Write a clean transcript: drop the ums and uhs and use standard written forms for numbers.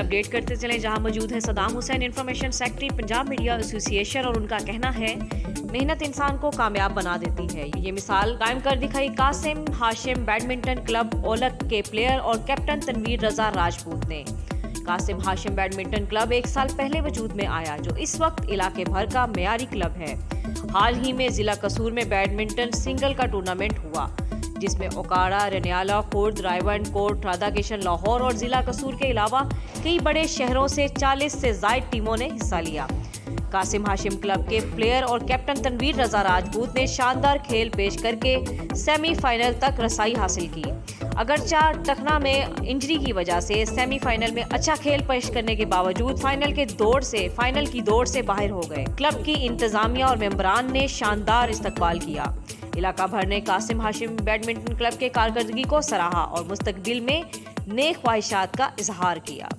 Update करते चले, जहां मौजूद है Saddam Hussain, information secretary Punjab media association, और उनका कहना है मेहनत इंसान को कामयाब बना देती है। ये मिसाल कायम कर दिखाई कासिम हाशिम बैडमिंटन क्लब ओलक के प्लेयर और कैप्टन तनवीर रजा राजपूत ने। कासिम हाशिम बैडमिंटन क्लब 1 साल पहले वजूद में आया, जो इस वक्त इलाके भर का मेयारी क्लब है। हाल ही में जिला कसूर में बैडमिंटन सिंगल का टूर्नामेंट हुआ, जिसमें ओकाड़ा, रनियाला, खुर्द, रायवंडकोट, राधाकिशन, लाहौर और जिला कसूर के अलावा कई बड़े शहरों से 40 से ज्यादा टीमों ने हिस्सा लिया। कासिम हाशिम क्लब के प्लेयर और कैप्टन तनवीर रजा राजपूत ने शानदार खेल पेश करके सेमीफाइनल तक रसाई हासिल की। अगरचा टखना में इंजरी की वजह से सेमीफाइनल में अच्छा खेल पेश करने के बावजूद फाइनल की दौड़ से बाहर हो गए। क्लब की इंतजामिया और मेंबरान ने शानदार इस्तकबाल किया। इलाका भर ने कासिम हाशिम बैडमिंटन क्लब के कारकर्दगी को सराहा और मुस्तकबिल में नेक ख्वाहिशात का इजहार किया।